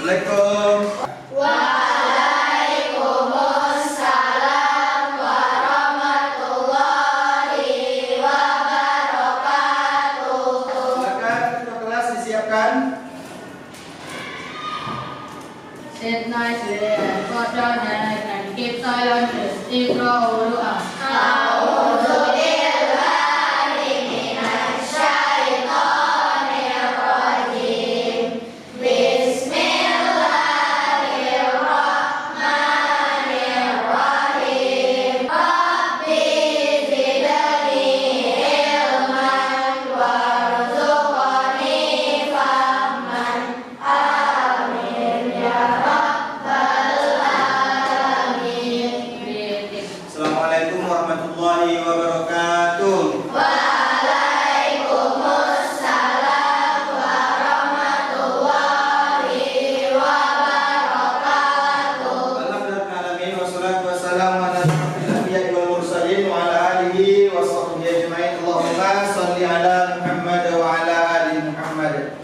Assalamualaikum. Waalaikumsalam warahmatullahi wabarakatuh. Silakan ketua kelas disiapkan. Sit nicely and cut down and keep silent. Iqra'u doa. A'udzu billahi minasy syaithanir rajim. Bismillahirrahmanirrahim. Rabbi zidni ilman warzuqni fahman. Amin ya rabbal alamin. Assalamualaikum warahmatullahi wabarakatuh. Waalaikumsalam warahmatullahi wabarakatuh. Alhamdulillah alamin wassalatu wassalamu ala asyrofil anbiya'i wal mursalin wa ala alihi wa sahbihi ajmain. Allahumma shalli ala Muhammad wa ala ali Muhammad.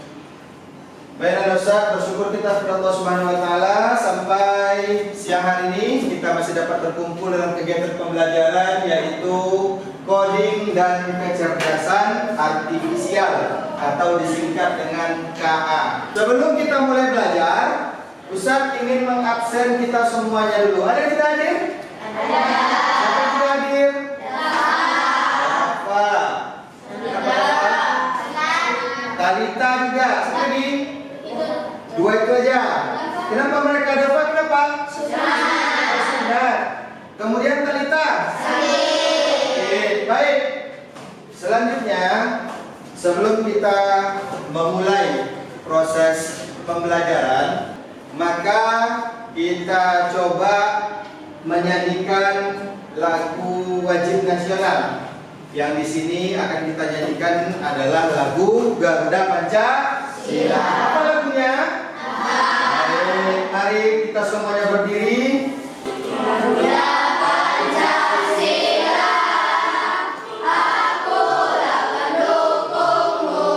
Baiklah Ustaz, bersyukur kita kepada Allah Subhanahu wa taala sampai siang hari ini kita masih dapat berkumpul dalam kegiatan pembelajaran yaitu coding dan kecerdasan artifisial atau disingkat dengan KA. Sebelum kita mulai belajar, Ustaz ingin mengabsen kita semuanya dulu. Ada yang tidak hadir? Ada. Siapa yang tidak hadir? Apa? Talita juga. Sekali. Dua itu aja. Kenapa mereka dapat? Kenapa? Sudah. Kemudian Talita. Oke, baik. Selanjutnya, sebelum kita memulai proses pembelajaran, maka kita coba menyanyikan lagu wajib nasional. Yang di sini akan kita nyanyikan adalah lagu Garuda Pancasila. Apa lagunya? Mari kita semuanya berdiri. Garuda Pancasila, akulah pendukungmu,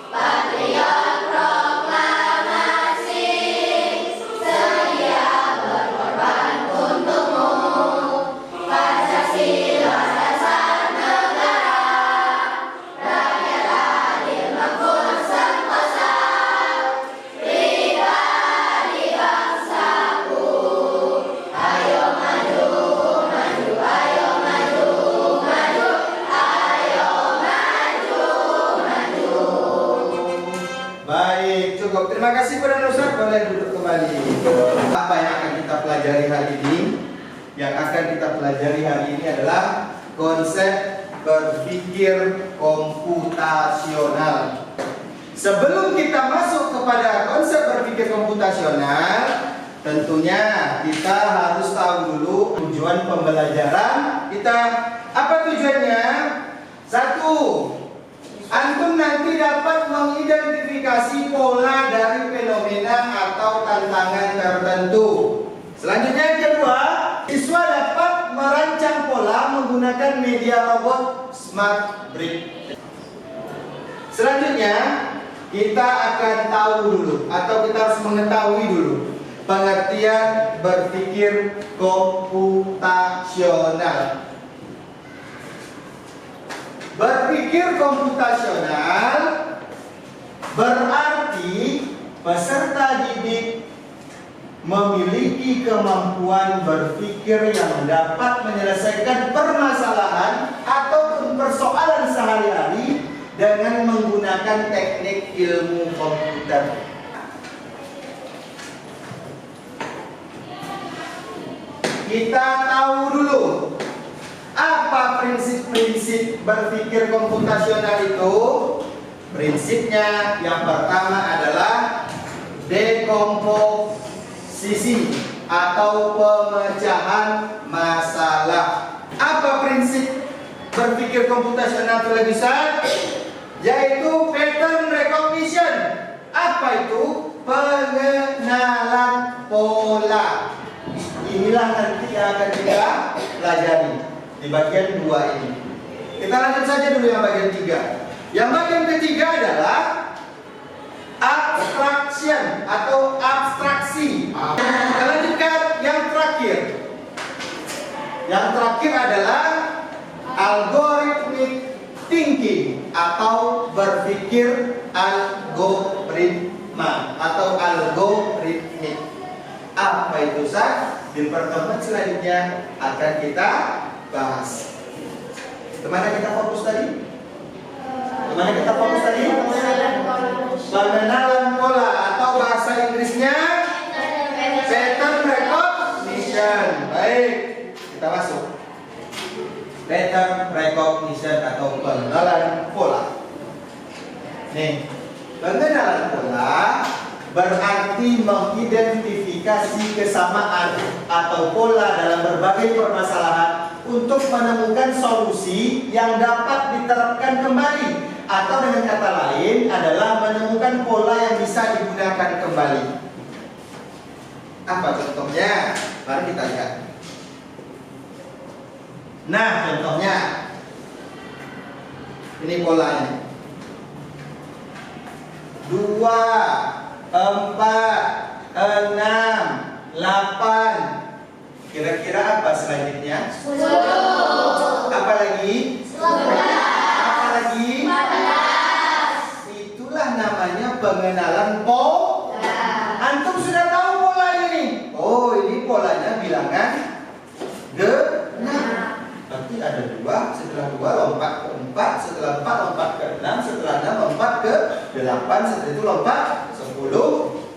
patriot proklamasi, sedia berkorban untukmu. Pancasila dasar negara, rakyat adil makmur sentosa, pribadi bangsaku. Ayo maju, maju, ayo maju, maju, ayo maju, maju. Baik, cukup. Terima kasih kepada Ustaz. Boleh duduk kembali. Apa yang akan kita pelajari hari ini? Yang akan kita pelajari hari ini adalah konsep berpikir komputasional. Sebelum kita masuk kepada konsep berpikir komputasional, tentunya kita harus tahu dulu tujuan pembelajaran kita. Apa tujuannya? Satu, antum nanti dapat mengidentifikasi pola dari fenomena atau tantangan tertentu. Selanjutnya yang kedua, siswa dapat merancang pola menggunakan media robot Smart Brick. Selanjutnya, kita akan tahu dulu atau kita harus mengetahui dulu pengertian berpikir komputasional. Berpikir komputasional berarti peserta didik memiliki kemampuan berpikir yang dapat menyelesaikan permasalahan ataupun persoalan sehari-hari dengan menggunakan teknik ilmu komputer. Kita tahu dulu apa prinsip-prinsip berpikir komputasional itu. Prinsipnya yang pertama adalah dekomposisi atau pemecahan masalah. Apa prinsip berpikir komputasional tulisan? Yaitu pattern recognition. Apa itu? Pengenalan pola. Inilah nanti yang akan kita pelajari di bagian 2 ini. Kita lanjut saja dulu yang bagian 3. Yang bagian ketiga adalah abstraction atau abstraksi. Kita lanjutkan yang terakhir. Yang terakhir adalah algorithmic thinking atau berpikir algoritma atau algoritmik. Apa itu Ustaz? Di pertemuan selanjutnya akan kita bahas. Kemana kita fokus tadi? Kemana kita fokus tadi? Pengenalan pola atau bahasa Inggrisnya pattern recognition. Baik, kita masuk. Pattern recognition atau pengenalan pola. Nih, pengenalan pola berarti mengidentifikasi kesamaan atau pola dalam berbagai permasalahan untuk menemukan solusi yang dapat diterapkan kembali, atau dengan kata lain adalah menemukan pola yang bisa digunakan kembali. Apa contohnya? Mari kita lihat. Nah, contohnya ini polanya. 2, 4, 6, 8. Kira-kira apa selanjutnya? 10. Apa lagi? 11. Apa lagi? 14. Itulah namanya pengenalan pola. Antum sudah tahu pola ini. Oh, ini polanya bilangan genap. Berarti ada 2, setelah 2 lompat ke 4, setelah 4 lompat ke 6, setelah 6 lompat ke 8, setelah itu lompat 10,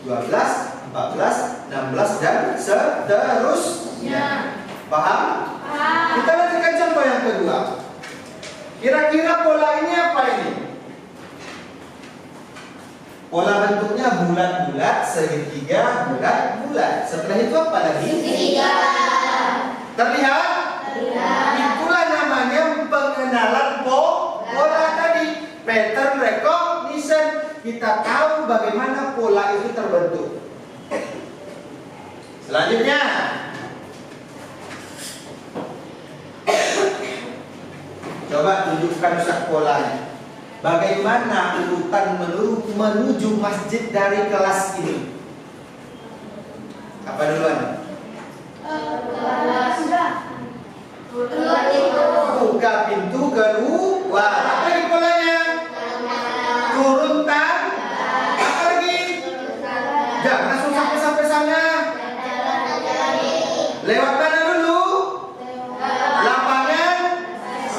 12, 14, 16 dan seterusnya. Paham? Kita lanjutkan contoh yang kedua. Kira-kira pola ini apa ini? Pola bentuknya bulat-bulat, segitiga, bulat-bulat. Setelah itu apa lagi? Segitiga. Terlihat? Itulah namanya pengenalan pola tadi. Pattern recognition. Kita tahu bagaimana pola itu terbentuk. Selanjutnya, coba tunjukkan Ustaz polanya. Bagaimana urutan menuju masjid dari kelas ini? Apa duluan? Buka pintu kedua. Apa lagi polanya? Turun tangga. Apa lagi? Jangan langsung sampai sana. Lewat mana dulu? Lapangan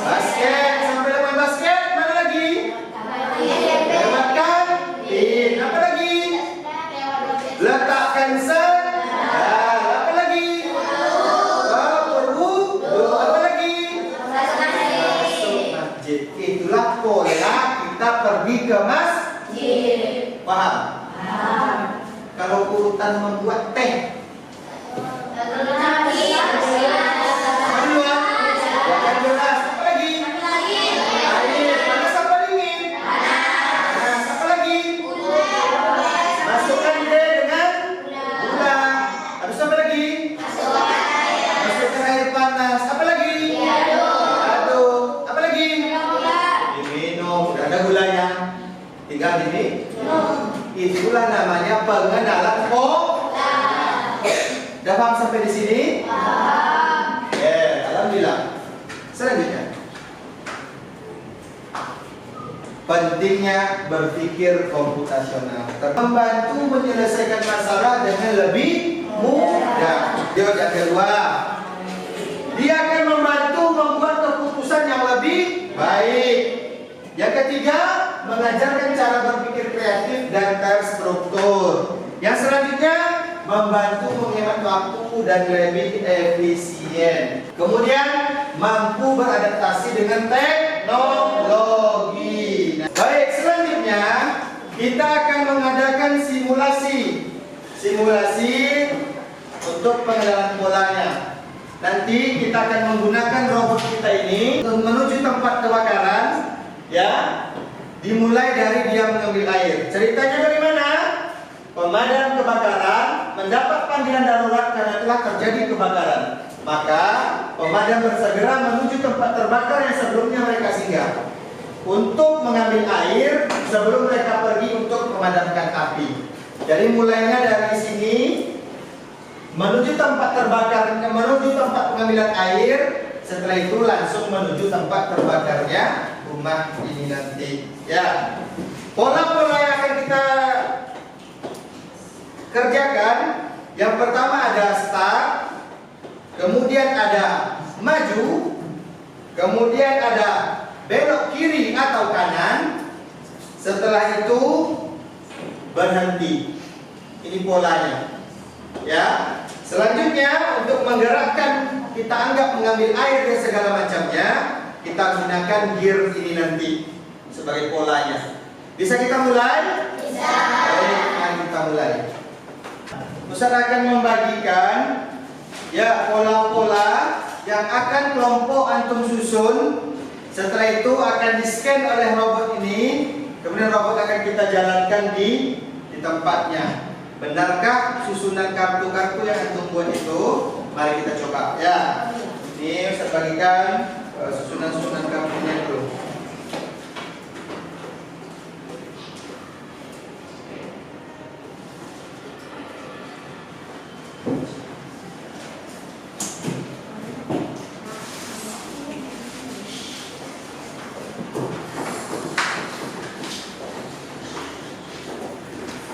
basket. Sampai lapangan basket. Mana lagi? Lewat kantin. Apa lagi? Letakkan sendal. Apa lagi? Berwudu. Apa lagi? Masuk masjid. Itulah pola kita pergi ke masjid. Paham? Kalau urutan membuat teh, bukan gelas. Apa lagi? Air. Panas apa dingin? Panas. Apa lagi? Masukkan teh dengan gula. Habis apa lagi? Masukkan air panas. Apa lagi? Aduk. Apa lagi? Diminum. Udah ada gulanya. Tinggal diminum. Itulah namanya pengenalan pola. Udah paham sampai di sini? Ya, alhamdulillah. Selanjutnya, pentingnya berpikir komputasional, membantu menyelesaikan masalah dengan lebih mudah. Yang kedua, dia akan membantu membuat keputusan yang lebih baik. Yang ketiga, mengajarkan cara berpikir kreatif dan terstruktur. Yang selanjutnya, membantu menghemat waktu dan lebih efisien. Kemudian, mampu beradaptasi dengan teknologi. Baik, selanjutnya kita akan mengadakan simulasi untuk pengenalan polanya. Nanti kita akan menggunakan robot kita ini untuk menuju tempat kebakaran. Ya, dimulai dari dia mengambil air. Ceritanya dari mana? Pemadam kebakaran mendapat panggilan darurat karena telah terjadi kebakaran. Maka pemadam bersegera menuju tempat terbakar yang sebelumnya mereka singgah. untuk mengambil air sebelum mereka pergi untuk memadamkan api. Jadi mulainya dari sini menuju tempat terbakar, menuju tempat pengambilan air. Setelah itu langsung menuju tempat terbakarnya rumah ini nanti. Ya, pola-pola yang akan kita kerjakan, yang pertama ada start, kemudian ada maju, kemudian ada belok kiri atau kanan, setelah itu berhenti. Ini polanya. Ya, selanjutnya untuk menggerakkan, kita anggap mengambil air dan segala macamnya, kita gunakan gear ini nanti sebagai polanya. Bisa kita mulai? Bisa. Baik, mari kita mulai. Ustaz akan membagikan ya pola-pola yang akan kelompok antum susun. Setelah itu akan di-scan oleh robot ini, kemudian robot akan kita jalankan di tempatnya. Benarkah susunan kartu-kartu yang antum buat itu? Mari kita coba ya. Ini Ustaz bagikan susunan-susunan kartunya dulu.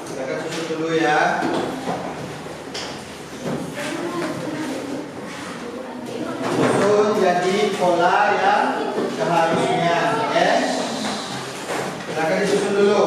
Kita akan susun dulu ya. Susun jadi pola yang seharusnya, ya. Silakan disusun dulu.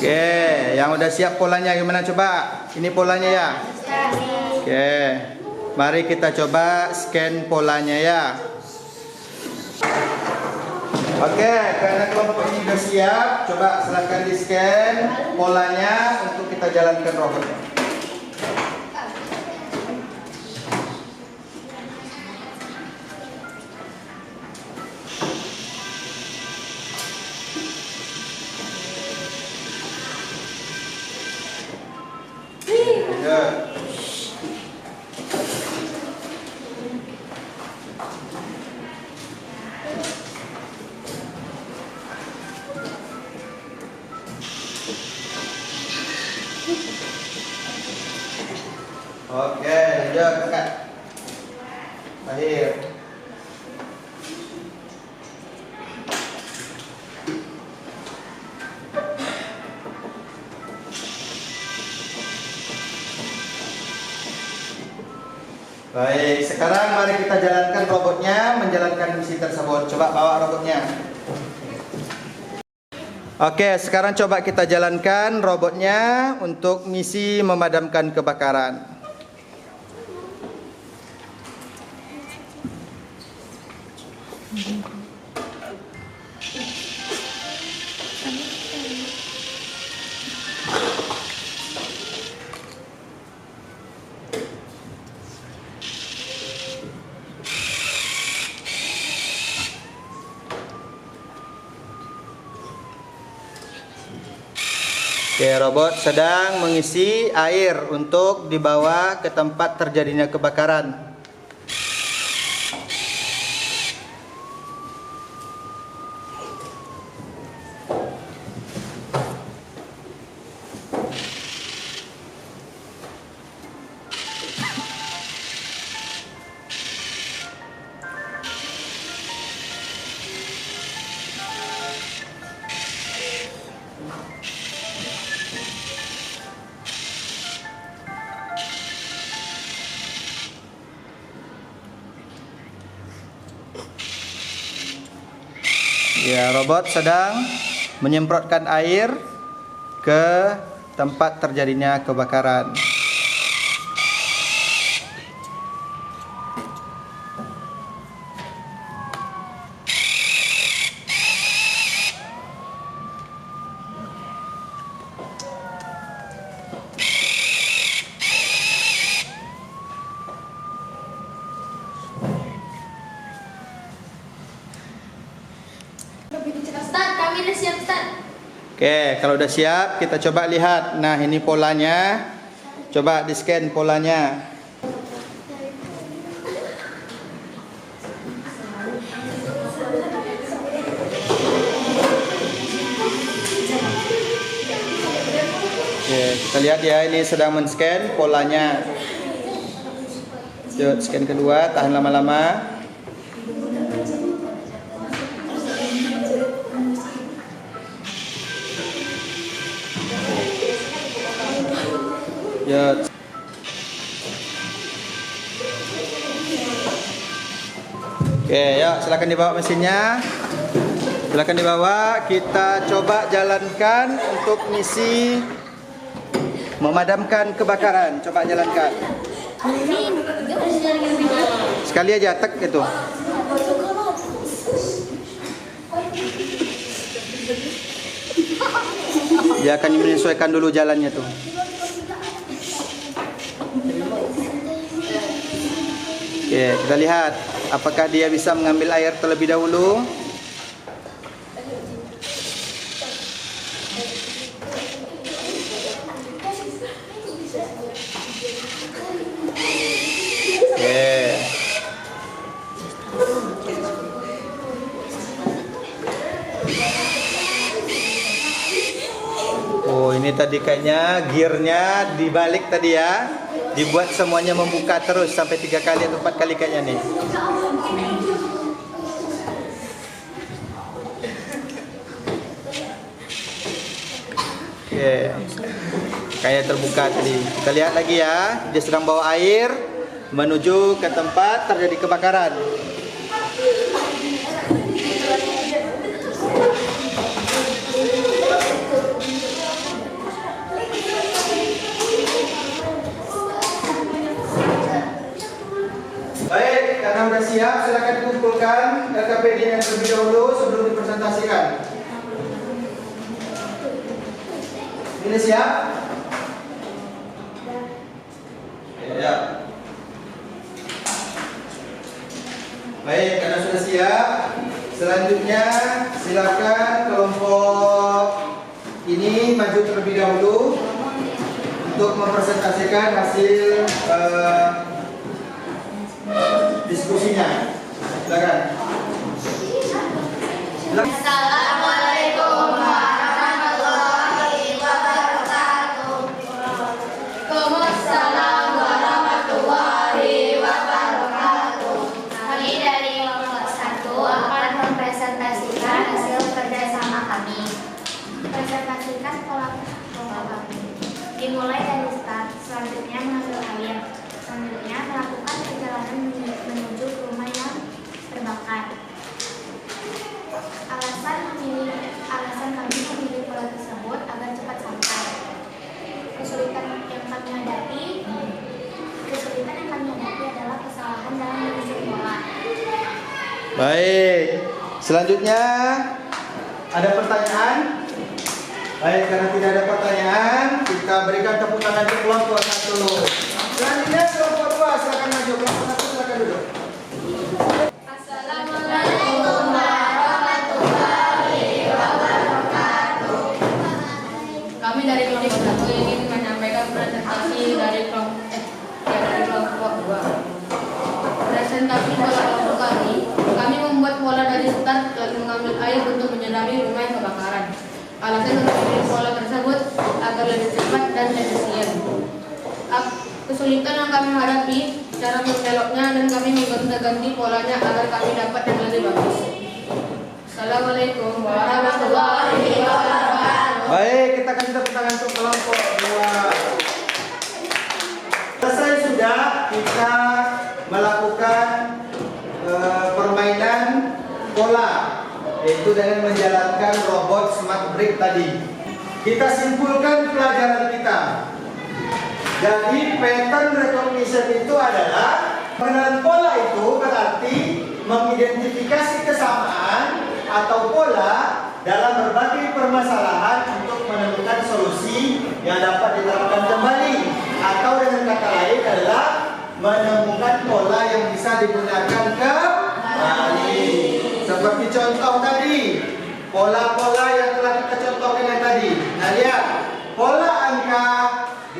Oke, yang udah siap polanya gimana coba? Ini polanya ya. Oke, mari kita coba scan polanya ya. Oke, karena kelompok ini sudah siap, coba silahkan di scan polanya untuk kita jalankan robotnya. Ya. Oke, udah kakak. Akhir. Baik, sekarang mari kita jalankan robotnya menjalankan misi tersebut. Coba bawa robotnya. Oke, sekarang coba kita jalankan robotnya untuk misi memadamkan kebakaran. Oke, robot sedang mengisi air untuk dibawa ke tempat terjadinya kebakaran. Ya, robot sedang menyemprotkan air ke tempat terjadinya kebakaran. Oke, kalau udah siap kita coba lihat. Nah, ini polanya. Coba di-scan polanya. Oke, kita lihat ya, ini sedang men-scan polanya. Yuk, scan kedua, tahan lama-lama. Ya. Oke, ya silakan dibawa mesinnya. Silakan dibawa. Kita coba jalankan untuk misi memadamkan kebakaran. Coba jalankan. Sekali aja tek itu. Dia akan menyesuaikan dulu jalannya tuh. Oke, kita lihat apakah dia bisa mengambil air terlebih dahulu. Oke. Oh, ini tadi kayaknya gearnya dibalik tadi ya. Dibuat semuanya membuka terus sampai 3 kali atau 4 kali kayaknya nih. Oke. Kayak terbuka tadi. Kita lihat lagi ya. Dia sedang bawa air menuju ke tempat terjadi kebakaran. Baik, karena sudah siap, silakan dikumpulkan LKPD yang terlebih dahulu sebelum dipresentasikan. Ini siap? Ya. Baik, karena sudah siap, selanjutnya silakan kelompok ini maju terlebih dahulu untuk mempresentasikan hasil diskusinya. Silakan. Assalamualaikum warahmatullahi wabarakatuh. Waalaikumsalam warahmatullahi wabarakatuh. Kami dari kelompok 1 akan mempresentasikan hasil kerjasama kami. Presentasikan pola kami. Dimulai dari start, selanjutnya mengambil air. Selanjutnya melakukan perjalanan menuju ke rumah yang terbakar. Alasan kami memilih pola tersebut agar cepat sampai. Kesulitan yang kami hadapi adalah kesalahan dalam menyusun pola. Baik. Selanjutnya ada pertanyaan? Baik, karena tidak ada pertanyaan, kita berikan tepuk tangan untuk kelompok 1. Selanjutnya kelompok 2, silakan maju. Kelompok 1 silakan duduk. Assalamualaikum warahmatullahi wabarakatuh. Kami dari kelompok 1 ingin menyampaikan presentasi dari kelompok 2. Presentasi pola kelompok kami membuat pola dari start dan mengambil air untuk menyadari rumah yang kebakaran. Alasan untuk memilih pola tersebut agar lebih cepat dan efisien. Kesulitan yang kami hadapi cara membeloknya dan kami mengganti polanya agar kami dapat yang lebih bagus. Assalamualaikum warahmatullahi wabarakatuh. Baik, kita kasih tepuk tangan untuk kelompok 2. Selesai sudah kita melakukan permainan pola, yaitu dengan menjalankan robot smart brick tadi. Kita simpulkan pelajaran kita. Jadi pattern recognition itu adalah pengenalan pola itu berarti mengidentifikasi kesamaan atau pola dalam berbagai permasalahan untuk menemukan solusi yang dapat diterapkan kembali, atau dengan kata lain adalah menemukan pola yang bisa digunakan kembali. Seperti contoh tadi, pola-pola yang telah kita contohkan yang tadi. Nah, lihat. Pola angka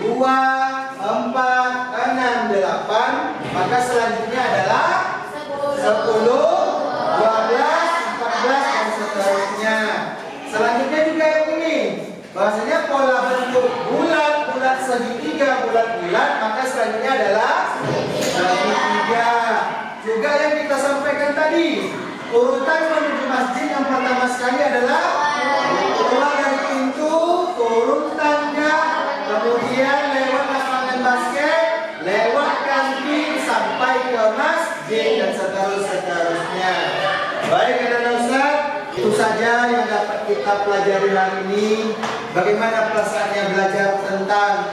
2, 4, 6, 8. Maka selanjutnya adalah 10, 12, 14 dan seterusnya. Selanjutnya juga yang ini. Bahwasanya pola bentuk bulat, bulat segitiga, bulat-bulat, maka selanjutnya adalah segitiga. Juga yang kita sampaikan tadi, urutan menuju masjid yang pertama sekali adalah keluar dari pintu, turun tangga, kemudian lewat lapangan basket, lewat kantin sampai ke masjid dan seterusnya. Baik, anak-anak Ustaz, itu saja yang dapat kita pelajari hari ini. Bagaimana perasaannya belajar tentang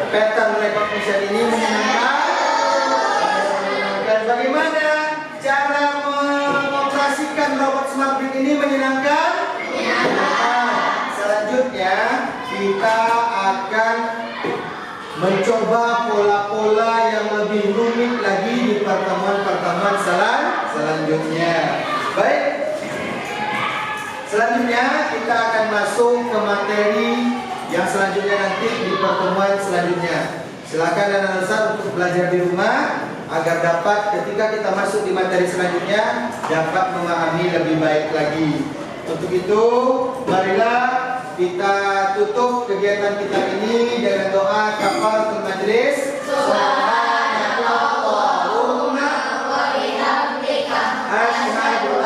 pattern recognition ini, menyenangkan? Dan bagaimana cara mengoperasikan robot smart brick ini, menyenangkan? Selanjutnya kita akan mencoba pola-pola yang lebih rumit lagi di pertemuan-pertemuan selanjutnya. Baik. Selanjutnya kita akan masuk ke materi yang selanjutnya nanti di pertemuan selanjutnya. Silakan anak-anak Ustaz untuk belajar di rumah agar dapat ketika kita masuk di materi selanjutnya dapat memahami lebih baik lagi. Untuk itu, marilah kita tutup kegiatan kita ini dengan doa kafaratul majlis. Subhanallahumma wa bihamdika asyhadu